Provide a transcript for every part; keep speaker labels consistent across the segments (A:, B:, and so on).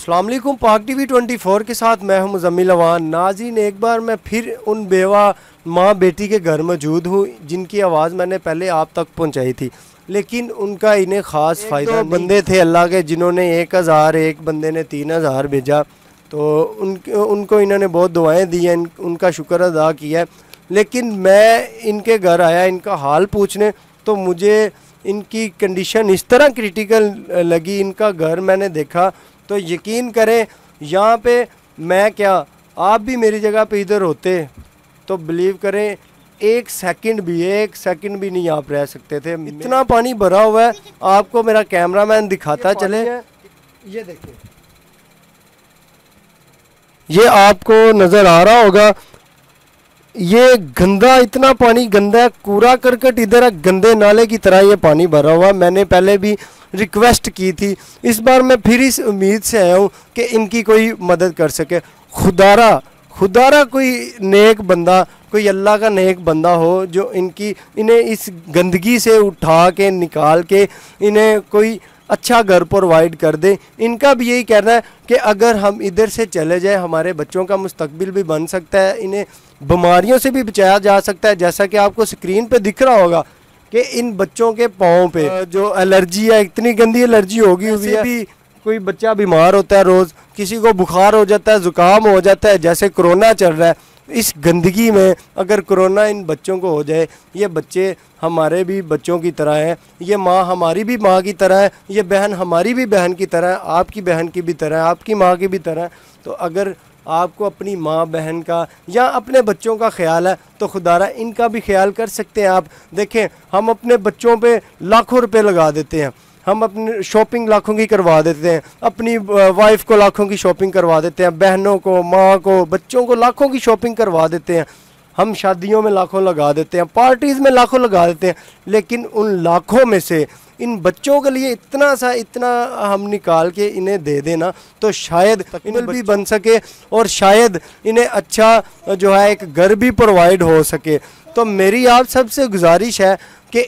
A: अस्सलाम वालेकुम, पाक टीवी 24 के साथ मैं हूं मुज़म्मिल अवान। नाज़रीन, एक बार मैं फिर उन बेवा माँ बेटी के घर मौजूद हूं जिनकी आवाज़ मैंने पहले आप तक पहुंचाई थी, लेकिन उनका इन्हें ख़ास फ़ायदा बंदे थे अल्लाह के जिन्होंने 1000, एक बंदे ने 3000 भेजा, तो उनको इन्होंने बहुत दुआएं दी हैं, उनका शुक्र अदा किया। लेकिन मैं इनके घर आया इनका हाल पूछने, तो मुझे इनकी कंडीशन इस तरह क्रिटिकल लगी। इनका घर मैंने देखा तो यकीन करें, यहाँ पे मैं क्या, आप भी मेरी जगह पे इधर होते तो बिलीव करें एक सेकंड भी नहीं आप रह सकते थे। इतना पानी भरा हुआ है, आपको मेरा कैमरामैन दिखाता चले। ये देखिए, ये आपको नज़र आ रहा होगा, ये गंदा, इतना पानी गंदा है, कूड़ा करकट इधर है, गंदे नाले की तरह ये पानी भरा हुआ। मैंने पहले भी रिक्वेस्ट की थी, इस बार मैं फिर इस उम्मीद से आया हूँ कि इनकी कोई मदद कर सके। खुदारा कोई नेक बंदा, कोई अल्लाह का नेक बंदा हो जो इन्हें इस गंदगी से उठा के निकाल के इन्हें कोई अच्छा घर प्रोवाइड कर दे। इनका भी यही कहना है कि अगर हम इधर से चले जाए हमारे बच्चों का मुस्तकबिल भी बन सकता है, इन्हें बीमारियों से भी बचाया जा सकता है। जैसा कि आपको स्क्रीन पे दिख रहा होगा कि इन बच्चों के पाँव पे जो एलर्जी है, इतनी गंदी एलर्जी होगी हुई है। भी कोई बच्चा बीमार होता है, रोज़ किसी को बुखार हो जाता है, ज़ुकाम हो जाता है, जैसे कोरोना चल रहा है। इस गंदगी में अगर कोरोना इन बच्चों को हो जाए, ये बच्चे हमारे भी बच्चों की तरह हैं, ये माँ हमारी भी माँ की तरह है, ये बहन हमारी भी बहन की तरह है, आपकी बहन की भी तरह है, आपकी माँ की भी तरह है। तो अगर आपको अपनी माँ बहन का या अपने बच्चों का ख्याल है तो खुदारा इनका भी ख्याल कर सकते हैं आप। देखें, हम अपने बच्चों पे लाखों रुपए लगा देते हैं, हम अपनी शॉपिंग लाखों की करवा देते हैं, अपनी वाइफ को लाखों की शॉपिंग करवा देते हैं, बहनों को, माँ को, बच्चों को लाखों की शॉपिंग करवा देते हैं, हम शादियों में लाखों लगा देते हैं, पार्टीज़ में लाखों लगा देते हैं। लेकिन उन लाखों में से इन बच्चों के लिए इतना हम निकाल के इन्हें दे देना तो शायद इन्हें भी बन सके और शायद इन्हें अच्छा जो है एक घर भी प्रोवाइड हो सके। तो मेरी आप सबसे गुजारिश है कि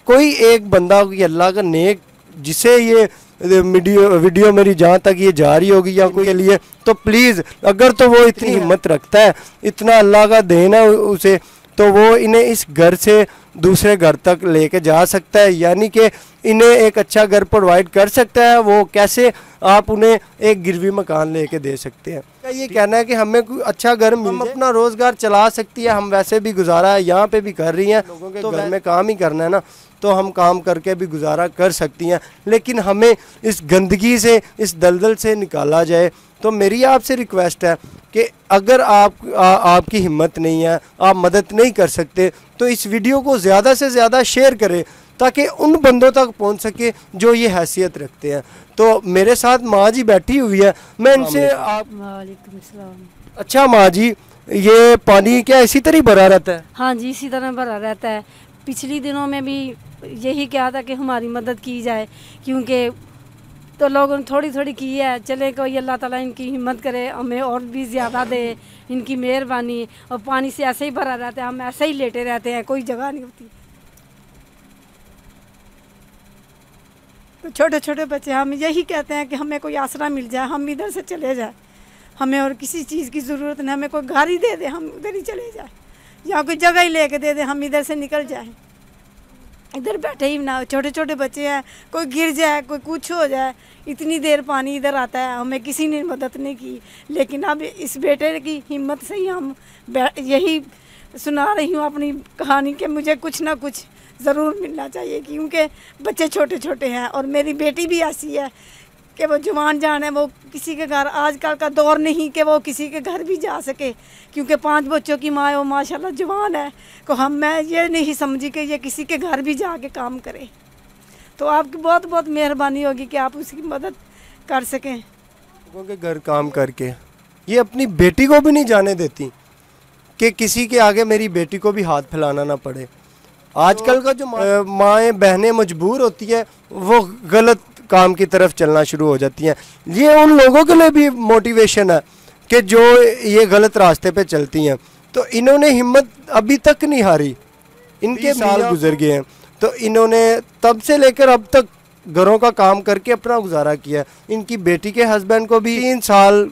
A: कोई एक बंदा, कोई अल्लाह का नेक, जिसे ये वीडियो मेरी जहाँ तक ये जा रही होगी या कोई के लिए, तो प्लीज़ अगर तो वो इतनी हिम्मत रखता है, इतना अल्लाह का देन है उसे, तो वो इन्हें इस घर से दूसरे घर तक लेके जा सकता है, यानी कि इन्हें एक अच्छा घर प्रोवाइड कर सकता है। वो कैसे, आप उन्हें एक गिरवी मकान लेके दे सकते हैं। ये कहना है कि हमें कोई अच्छा घर मिल जाए, हम अपना रोज़गार चला सकती है। हम वैसे भी गुजारा है यहाँ पे भी कर रही हैं, लोगों के घर में काम ही करना है ना, तो हम काम करके भी गुजारा कर सकती हैं। लेकिन हमें इस गंदगी से, इस दलदल से निकाला जाए। तो मेरी आपसे रिक्वेस्ट है कि अगर आपकी हिम्मत नहीं है, आप मदद नहीं कर सकते, तो इस वीडियो को ज़्यादा से ज़्यादा शेयर करें ताकि उन बंदों तक पहुंच सके जो ये हैसियत रखते हैं। तो मेरे साथ माँ जी बैठी हुई है, मैं इनसे
B: वालेकुम सलाम।
A: अच्छा माँ जी, ये पानी क्या इसी तरह भरा रहता है?
B: हाँ जी, इसी तरह भरा रहता है। पिछले दिनों में भी यही कहा था कि हमारी मदद की जाए, क्योंकि तो लोगों ने थोड़ी थोड़ी की है। चले कोई अल्लाह ताला इनकी हिम्मत करे, हमें और भी ज़्यादा दे, इनकी मेहरबानी। और पानी से ऐसे ही भरा रहता है, हम ऐसे ही लेटे रहते हैं, कोई जगह नहीं होती। तो छोटे छोटे बच्चे, हम यही कहते हैं कि हमें कोई आसरा मिल जाए, हम इधर से चले जाए, हमें और किसी चीज़ की ज़रूरत नहीं, हमें कोई घर ही दे दे, हम उधर ही चले जाए, या कोई जगह ही लेके दे दे, हम इधर से निकल जाए, इधर बैठे ही ना। छोटे छोटे बच्चे हैं, कोई गिर जाए, कोई कुछ हो जाए, इतनी देर पानी इधर आता है, हमें किसी ने मदद नहीं की। लेकिन अब इस बेटे की हिम्मत से ही हम यही सुना रही हूँ अपनी कहानी कि मुझे कुछ ना कुछ ज़रूर मिलना चाहिए, क्योंकि बच्चे छोटे छोटे हैं। और मेरी बेटी भी ऐसी है कि वो जवान जान है, वो किसी के घर, आजकल का दौर नहीं कि वो किसी के घर भी जा सके, क्योंकि 5 बच्चों की माँ है, वो माशाल्लाह जवान है। तो मैं ये नहीं समझी कि ये किसी के घर भी जाके काम करे। तो आपकी बहुत बहुत मेहरबानी होगी कि आप उसकी मदद कर सकें।
A: लोगों के घर काम करके ये अपनी बेटी को भी नहीं जाने देती कि किसी के आगे मेरी बेटी को भी हाथ फैलाना ना पड़े। आजकल का जो माएँ बहनें मजबूर होती है, वो गलत काम की तरफ चलना शुरू हो जाती हैं। ये उन लोगों के लिए भी मोटिवेशन है कि जो ये गलत रास्ते पे चलती हैं। तो इन्होंने हिम्मत अभी तक नहीं हारी, इनके साल गुजर गए हैं, तो इन्होंने तब से लेकर अब तक घरों का काम करके अपना गुजारा किया। इनकी बेटी के हस्बैंड को भी 3 साल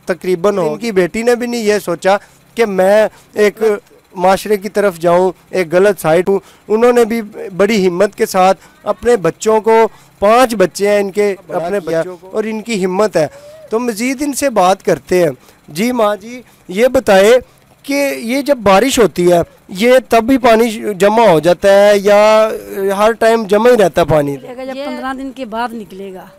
A: तकरीबन हो, इनकी बेटी ने भी नहीं ये सोचा कि मैं एक माशरे की तरफ जाऊं, एक गलत साइड हूँ। उन्होंने भी बड़ी हिम्मत के साथ अपने बच्चों को, 5 बच्चे हैं इनके, अपने बच्चों को, और इनकी हिम्मत है। तो मज़ीद इनसे बात करते हैं। जी माँ जी, ये बताए कि ये जब बारिश होती है ये तब भी पानी जमा हो जाता है या हर टाइम जमा ही रहता है पानी?
C: जब 15 दिन के बाद निकलेगा।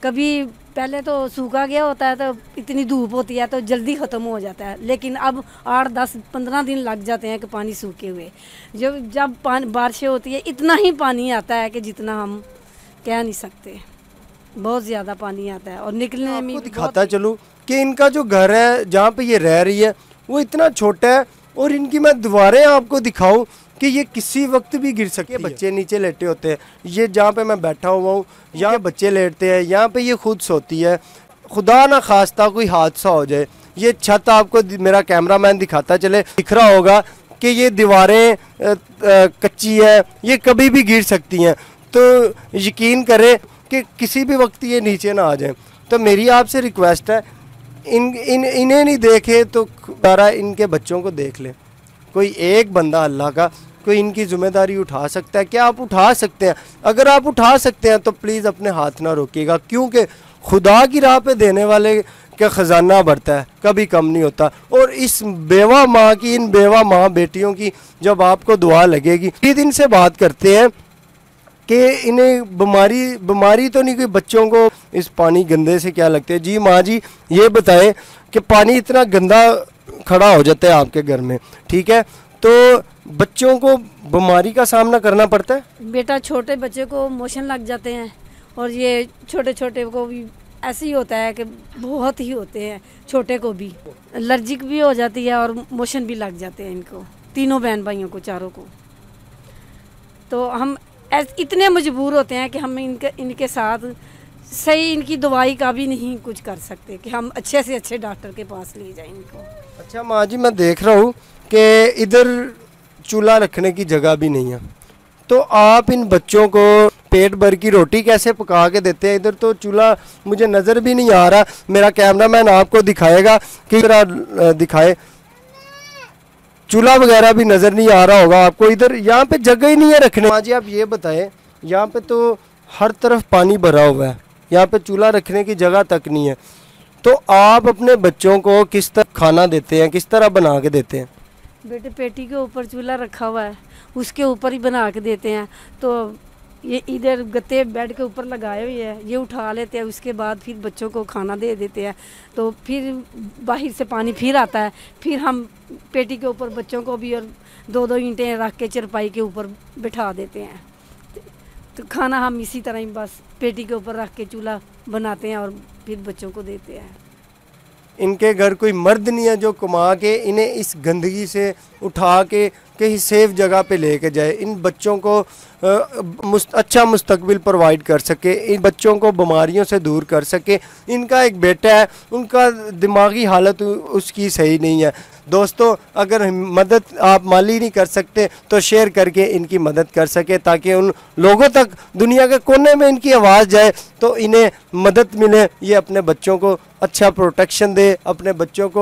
C: कभी पहले तो सूखा गया होता है तो इतनी धूप होती है तो जल्दी ख़त्म हो जाता है, लेकिन अब 8, 10, 15 दिन लग जाते हैं कि पानी सूखे हुए। जब बारिशें होती है इतना ही पानी आता है कि जितना हम कह नहीं सकते, बहुत ज़्यादा पानी आता है। और निकलने में
A: दिखाता चलूँ कि इनका जो घर है जहाँ पे ये रह रही है वो इतना छोटा है, और इनकी मैं दीवारें आपको दिखाऊं कि ये किसी वक्त भी गिर सकती है। बच्चे नीचे लेटे होते हैं, ये जहाँ पे मैं बैठा हुआ हूँ यहाँ बच्चे लेटते हैं, यहाँ पे ये खुद सोती है। खुदा ना खास्ता कोई हादसा हो जाए, ये छत आपको मेरा कैमरामैन दिखाता चले, दिख रहा होगा कि ये दीवारें कच्ची है, ये कभी भी गिर सकती हैं। तो यकीन करें कि किसी भी वक्त ये नीचे ना आ जाए। तो मेरी आपसे रिक्वेस्ट है, इन्हें नहीं देखे तो बारा इनके बच्चों को देख ले। कोई एक बंदा अल्लाह का कोई इनकी जिम्मेदारी उठा सकता है? क्या आप उठा सकते हैं? अगर आप उठा सकते हैं तो प्लीज़ अपने हाथ ना रोकिएगा, क्योंकि खुदा की राह पे देने वाले का ख़जाना बढ़ता है, कभी कम नहीं होता। और इस बेवा माँ की, इन बेवा माँ बेटियों की जब आपको दुआ लगेगी। 3 दिन से बात करते हैं कि इन्हें बीमारी तो नहीं, कोई बच्चों को इस पानी गंदे से क्या लगते हैं? जी माँ जी, ये बताएं कि पानी इतना गंदा खड़ा हो जाता है आपके घर में, ठीक है, तो बच्चों को बीमारी का सामना करना पड़ता है?
C: बेटा, छोटे बच्चे को मोशन लग जाते हैं, और ये छोटे छोटे को भी ऐसे ही होता है कि बहुत ही होते हैं, छोटे को भी एलर्जिक भी हो जाती है और मोशन भी लग जाते हैं इनको, तीनों बहन भाइयों को, चारों को। तो हम इतने मजबूर होते हैं कि हम इनके साथ सही इनकी दवाई का भी नहीं कुछ कर सकते कि हम अच्छे से अच्छे डॉक्टर के पास ले जाएं इनको।
A: अच्छा माँ जी, मैं देख रहा हूँ कि इधर चूल्हा रखने की जगह भी नहीं है, तो आप इन बच्चों को पेट भर की रोटी कैसे पका के देते हैं? इधर तो चूल्हा मुझे नज़र भी नहीं आ रहा, मेरा कैमरामैन आपको दिखाएगा कि दिखाए, चूल्हा वगैरह भी नज़र नहीं आ रहा होगा आपको। इधर यहाँ पे जगह ही नहीं है रखने। हाँ जी, आप ये बताएं, यहाँ पे तो हर तरफ पानी भरा हुआ है, यहाँ पे चूल्हा रखने की जगह तक नहीं है, तो आप अपने बच्चों को किस तरह खाना देते हैं, किस तरह बना के देते हैं?
C: बेटे, पेटी के ऊपर चूल्हा रखा हुआ है, उसके ऊपर ही बना के देते हैं। तो ये इधर गत्ते बेड के ऊपर लगाए हुए हैं, ये उठा लेते हैं, उसके बाद फिर बच्चों को खाना दे देते हैं। तो फिर बाहर से पानी फिर आता है, फिर हम पेटी के ऊपर बच्चों को भी और 2-2 ईंटें रख के चरपाई के ऊपर बिठा देते हैं। तो खाना हम इसी तरह ही बस पेटी के ऊपर रख के चूल्हा बनाते हैं और फिर बच्चों को देते हैं।
A: इनके घर कोई मर्द नहीं है जो कमा के इन्हें इस गंदगी से उठा के कहीं सेफ जगह पे लेके जाए, इन बच्चों को अच्छा मुस्तकबिल प्रोवाइड कर सके, इन बच्चों को बीमारियों से दूर कर सके। इनका एक बेटा है, उनका दिमागी हालत उसकी सही नहीं है। दोस्तों, अगर मदद आप माली नहीं कर सकते तो शेयर करके इनकी मदद कर सके, ताकि उन लोगों तक दुनिया के कोने में इनकी आवाज़ जाए तो इन्हें मदद मिले, ये अपने बच्चों को अच्छा प्रोटेक्शन दे, अपने बच्चों को